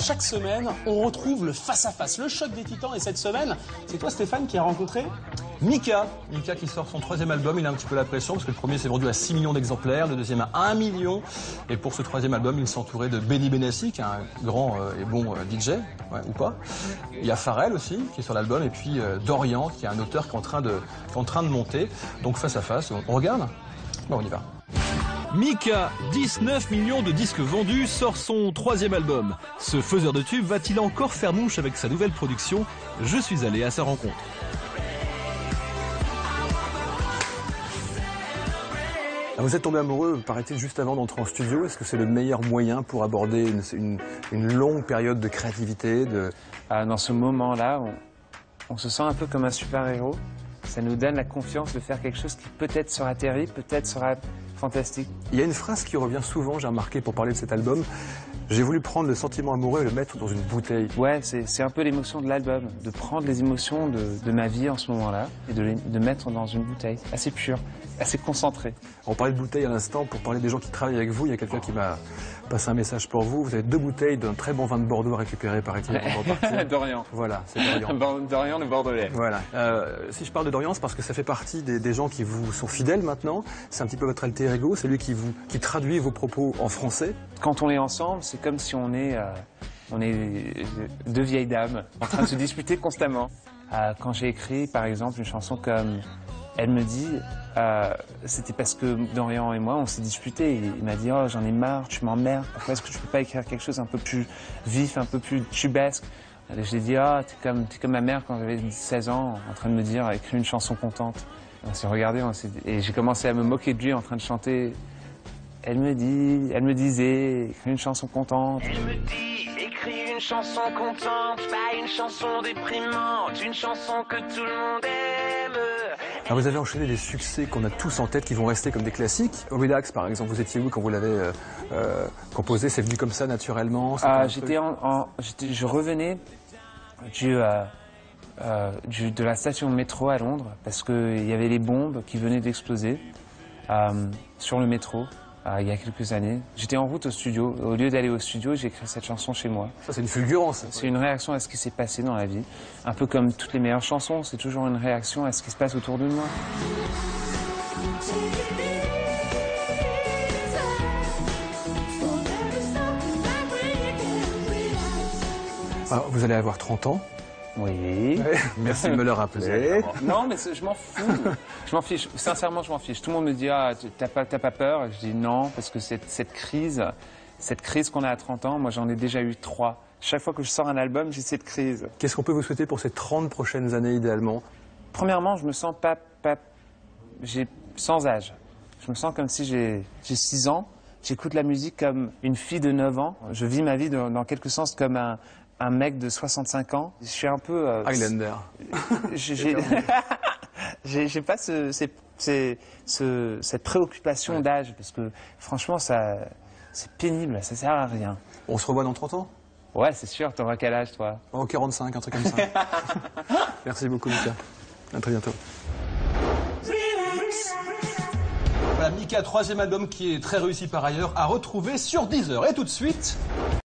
chaque semaine, on retrouve le face-à-face, le choc des titans. Et cette semaine, c'est toi Stéphane qui a rencontré Mika qui sort son 3e album, il a un petit peu la pression parce que le premier s'est vendu à 6 millions d'exemplaires, le deuxième à 1 million. Et pour ce 3e album, il s'entourait de Benny Benassi, qui est un grand et bon DJ, ouais, ou pas. Il y a Pharrell aussi, qui est sur l'album, et puis Dorian, qui est un auteur qui est en train de monter. Donc face à face, on regarde? Bon, on y va. Mika, 19 millions de disques vendus, sort son 3e album. Ce faiseur de tubes va-t-il encore faire mouche avec sa nouvelle production? Je suis allé à sa rencontre. Vous êtes tombé amoureux, paraît-il, juste avant d'entrer en studio. Est-ce que c'est le meilleur moyen pour aborder une longue période de créativité Dans ce moment-là, on se sent un peu comme un super-héros. Ça nous donne la confiance de faire quelque chose qui peut-être sera terrible, peut-être sera fantastique. Il y a une phrase qui revient souvent, j'ai remarqué, pour parler de cet album. J'ai voulu prendre le sentiment amoureux et le mettre dans une bouteille. Ouais, c'est un peu l'émotion de l'album, de prendre les émotions de ma vie en ce moment-là et de mettre dans une bouteille assez pure, assez concentrée. On parlait de bouteille à l'instant, pour parler des gens qui travaillent avec vous, il y a quelqu'un qui m'a passé un message pour vous. Vous avez 2 bouteilles d'un très bon vin de Bordeaux à récupérer, paraît-il, avant de repartir. Dorian. Voilà, c'est Dorian. Dorian, le Bordelais. Voilà. Si je parle de Dorian, c'est parce que ça fait partie des gens qui vous sont fidèles maintenant. C'est un petit peu votre alter ego, c'est lui qui traduit vos propos en français. Quand on est ensemble, c'est comme si on est 2 vieilles dames en train de se disputer constamment. Quand j'ai écrit, par exemple, une chanson comme Elle me dit, c'était parce que Dorian et moi, on s'est disputés. Il m'a dit, oh, j'en ai marre, tu m'emmerdes. Pourquoi est-ce que tu peux pas écrire quelque chose un peu plus vif, un peu plus tubesque? J'ai dit, ah, t'es comme ma mère quand j'avais 16 ans, en train de me dire, écris une chanson contente. On s'est regardé, et j'ai commencé à me moquer de lui en train de chanter. Elle me disait, écris une chanson contente. Elle me dit, écris une chanson contente, pas une chanson déprimante, une chanson que tout le monde aime. Alors vous avez enchaîné des succès qu'on a tous en tête, qui vont rester comme des classiques. Relax, par exemple, vous étiez où quand vous l'avez composé? C'est venu comme ça, naturellement? Je revenais de la station de métro à Londres, parce qu'il y avait les bombes qui venaient d'exploser sur le métro. Il y a quelques années. J'étais en route au studio. Au lieu d'aller au studio, j'ai écrit cette chanson chez moi. Ça, c'est une fulgurance. C'est une réaction à ce qui s'est passé dans la vie. Un peu comme toutes les meilleures chansons, c'est toujours une réaction à ce qui se passe autour de moi. Alors, vous allez avoir 30 ans. Oui. Merci de me le rappeler. Non, mais je m'en fous. Je m'en fiche. Sincèrement, je m'en fiche. Tout le monde me dit, ah, t'as pas peur? Et je dis non, parce que cette crise qu'on a à 30 ans, moi j'en ai déjà eu 3. Chaque fois que je sors un album, j'ai cette crise. Qu'est-ce qu'on peut vous souhaiter pour ces 30 prochaines années, idéalement? Premièrement, je me sens j'ai sans âge. Je me sens comme si j'ai 6 ans. J'écoute la musique comme une fille de 9 ans. Je vis ma vie dans quelque sens comme un mec de 65 ans. Je suis un peu... Highlander. J'ai pas cette préoccupation d'âge, parce que franchement, c'est pénible, ça sert à rien. On se revoit dans 30 ans? Ouais, c'est sûr. T'auras quel âge, toi? Oh, 45, un truc comme ça. Merci beaucoup, Mika. À très bientôt. Voilà, Mika, 3e album qui est très réussi par ailleurs, à retrouver sur Deezer. Et tout de suite...